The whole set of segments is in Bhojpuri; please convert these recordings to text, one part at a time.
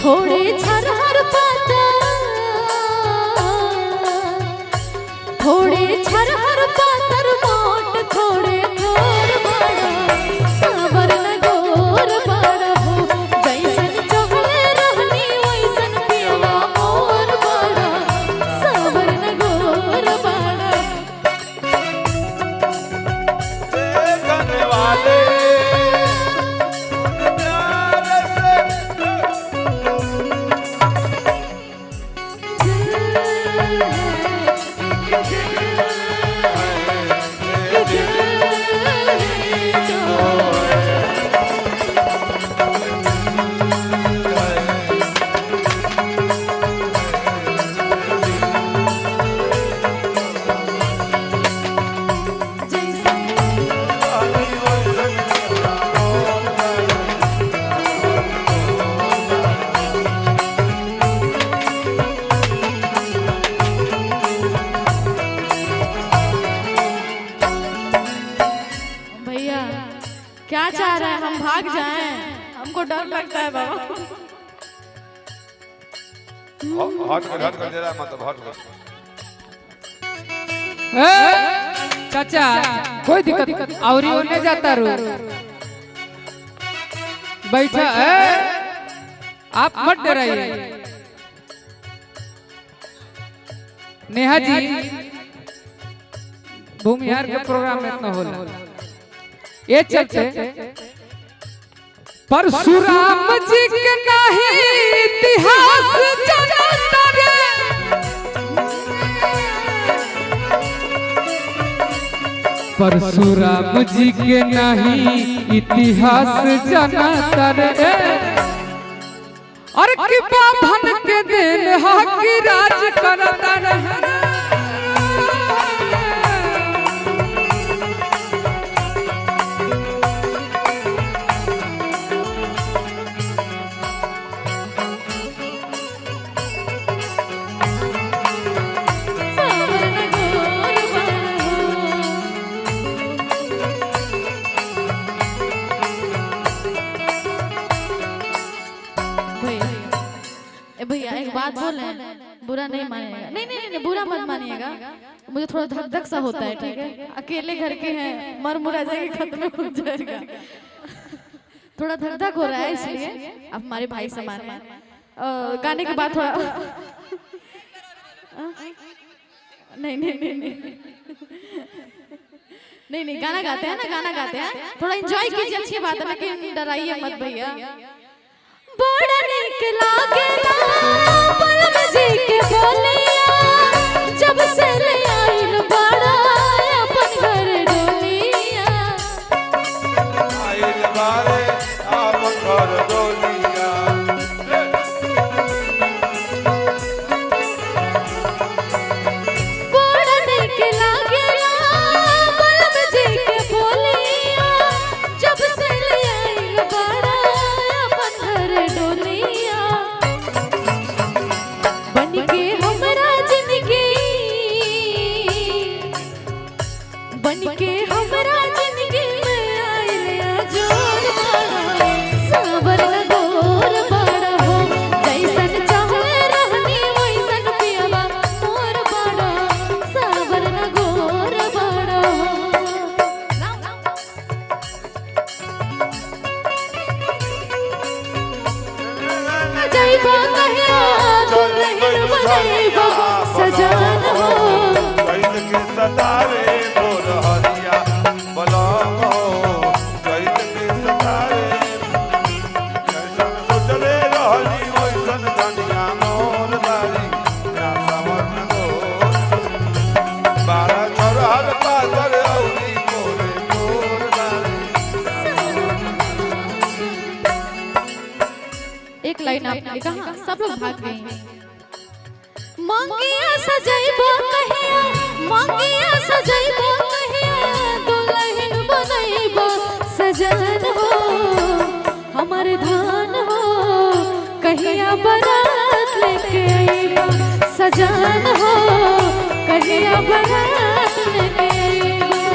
थोड़े छरहर पाता थोड़े छरहर पातर मोट थोड़े घोर बड़ा सावर न गोर बड़ा हो जैसन चहले रहनी वैसन पियवा मोर बड़ा सावर न गोर बड़ा देखने वाले क्या चाह रहे हैं हम भाग जाएं हमको डर लगता है बाबा हट कर दे रहा है मतलब हट कर चाचा कोई दिक्कत और ले जाता रू बैठा आप मत डराइए नेहा जी भूमिहार के प्रोग्राम में इतना होला ये चलते परशुराम जी के नहीं इतिहास जानता रे परशुराम जी के नहीं इतिहास जानता रे और कि बाभन के दिन हा की राज करता रे भैया एक बात बोल रहे हैं बुरा नहीं मानिएगा नहीं बुरा मत मानिएगा मुझे थोड़ा धक धक सा होता है ठीक है अकेले घर के हैं मर मुरा जाएगा खत्म हो जाएगा थोड़ा धक धक हो रहा है इसलिए आप हमारे भाई समान हैं गाने के बाद थोड़ा नहीं गाना गाते हैं ना गाना गाते हैं थोड़ा एंजॉय कीजिए अच्छी बात है लेकिन डराइए मत भैया बड़ा नीक लागेला पलम जी के बोलिया जब से ले आइल बड़ा अपन घर डोलिया आइल बारे अपन घर डोलिया बड़ा नीक लागेला पलम जी के बोलिया जब से ले आइल बड़ा डोलिया बन के हमरा जिंदगी में आइल जोर बड़ा सावर न गोर बड़ा हो जैसन चाहे रहनी वैसन पियवा मोर बड़ा सावर न गोर बड़ा जैबा कहिया दुल्हन बनैबा सजान हो कैद के सतावे मोर हरिया बलम हो कैद के सतावे कैसन सोचले रहली वैसन धनिया मोर बारी ना समर गो बारह छरहर पातर औरी मोरे मोर बारी एक लाइन आपने कहा सब लोग भाग गए मांगिया सजैबो कहिया मांगिया सजैबो कहिया दुल्हन बनैबो सजन हो हमर धान हो कहिया बारात लेके आइबो सजन हो कहिया बारात लेके आइबो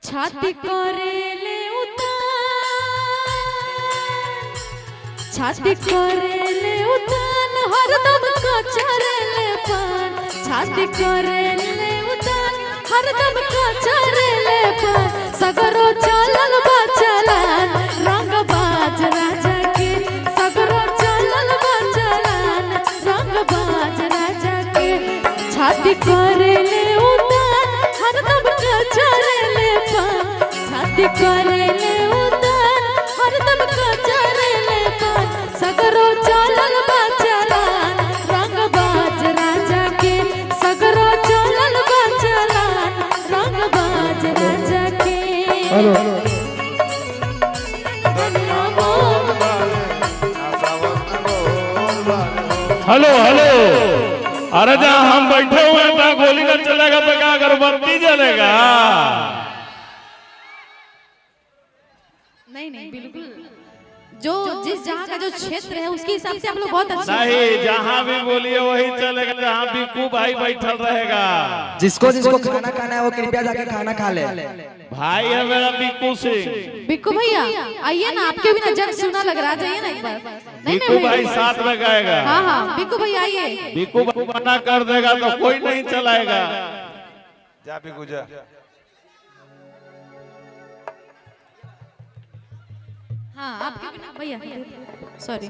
छाती करेले उतान, छाती करेले उतान, हरदम कचरेले पान, छाती करेले उतान, हरदम कचरेले पान, सगरो चलल बचलान रंगबाज राजा के, सगरो चलल बचलान रंगबाज राजा के, छाती करेले उतान, हरदम कचरेले पान, छाती करेले उतान, हरदम कचरेले पान, सगरो चलल बचलान रंगबाज राजा के, सगरो चलल बचलान रंगबाज राजा के। हेलो हेलो हेलो, अरे जहाँ हम बैठे हुए हैं तो गोली न चलेगा तो क्या अगरबत्ती जलेगा? नहीं नहीं बिल्कुल, जो जिस जहाँ का जो क्षेत्र है उसके हिसाब से आप लोग बहुत अच्छे नहीं, जहाँ भी बोलिए वही चलेगा, जहाँ बिक्कू भाई बैठल रहेगा। जिसको जिसको खाना खाना है वो कृपया जाके खाना खा ले। भाई है मेरा बिक्कू सिंह। बिक्कू भैया आइए ना, आपके भी ना जग सुना लग रहा, जाइए ना एक बार। नहीं बिक्कू भाई साथ में गाएगा। हाँ हाँ बिक्कू भैया आइए। बिक्कू भाई मना कर देगा तो कोई नहीं चलाएगा। जा भी गुजर। हाँ आपके भी ना भैया, सॉरी।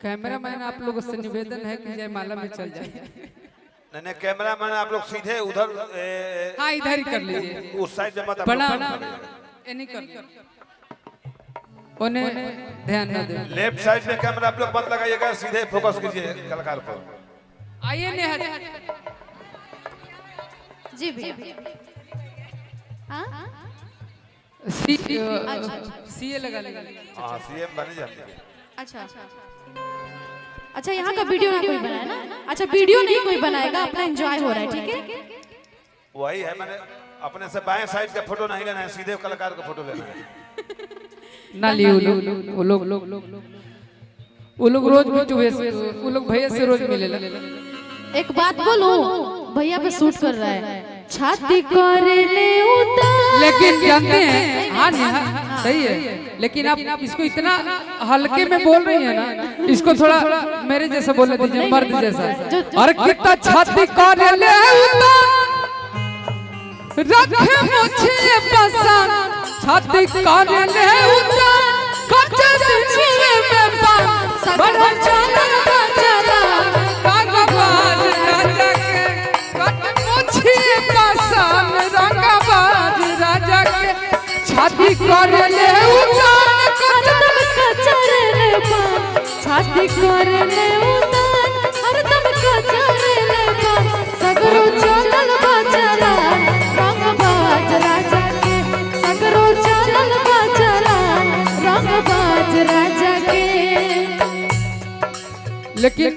कैमरामैन आप लोगों से निवेदन है कि जयमाला में चल जाए। नहीं कैमरा मैन आप लोग सीधे उधर हाँ इधर ही कर लीजिए, उस साइड में मत। बड़ा नहीं कर, उन्हें ध्यान न दे। लेफ्ट साइड में कैमरा आप लोग मत लगाइएगा, सीधे फोकस कीजिए कलाकार पर। आइए नेहा जी भैया। हाँ सीए लगा लेगा। हाँ सीएम बन जाते हैं। अच्छा अच्छा, यहाँ का वीडियो ना कोई बनाया ना? अच्छा वीडियो नहीं कोई बनाएगा, अपना एंजॉय हो रहा है, ठीक है? वही है, मैंने अपने से बाएं साइड का फोटो नहीं लेना है, सीधे कलाकार का फोटो लेना है। ना लिए वो लोग रोज वो लोग भैया से रोज मिले। एक बात बोलूं, भैया पे शूट कर रहा है, छाती करेले उतान। लेकिन जानते हैं, हाँ नेहा सही है, लेकिन आप इसको इतना हल्के में बोल रही है ना, इसको थोड़ा मेरे जैसा बोलने दीजिए, मर्द जैसा। और कितना छाती करेले उतान, रखे मुझे पसंद, छाती करेले उतान, कच्चे दिल में पान, बड़ा चलन चला रंगबाज राजा के, कच्चे मुझे पसंद रंगबाज राजा के, छाती करेले उतान, हरदम कचरेले पान, छाती करेले उतान, हरदम कचरेले पान, सगरो चलल बचलान रंगबाज राजा के, सगरो चलल बचलान रंगबाज राजा के। लेकिन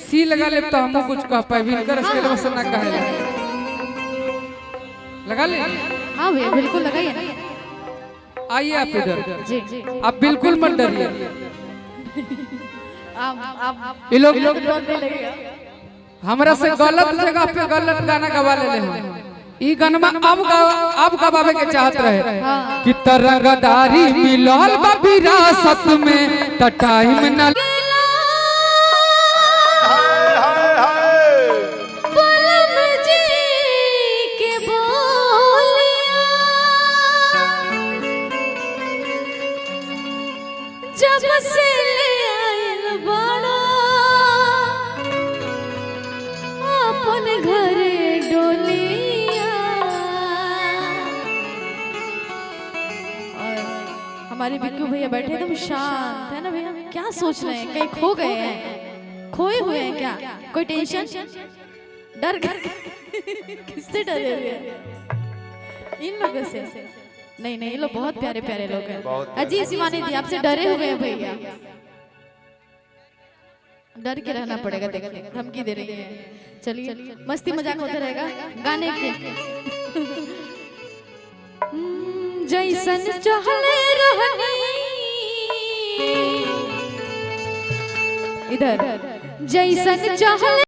सी लगा ले तो हम कुछ कह पाए, इनकर स्केल में से ना कहे लगा ले। हाँ भैया बिल्कुल लगाइए ना। आइए आप इधर, जी आप बिल्कुल मत डरिए। आप ये लोग डरने लगेगा। हमरा से गलत जगह पे गलत गाना गवा ले हम। ई गाना अब गवावे के चाहत रहे कि तरंगदारी मिलल बा विरासत में, त टाइम ना बलम जी के बोलिया जब से ले आयल बड़ा अपन घरे डोलिया। और हमारे बिक्कू भैया बैठे एकदम शांत है ना भैया, क्या सोच रहे हैं? कहीं खो गए हैं, खोए हुए हैं क्या? कोई टेंशन, डर गए? किससे डरे हुए हैं? इन लोगों से? नहीं नहीं, ये लोग बहुत प्यारे प्यारे लोग हैं। अजी शिवानी दी आपसे डरे हुए हैं भैया, डर के रहना पड़ेगा। देखिए धमकी दे रही है। चलिए मस्ती मजाक होता रहेगा गाने के। जैसन चहले रहनी इधर जैसन चाहले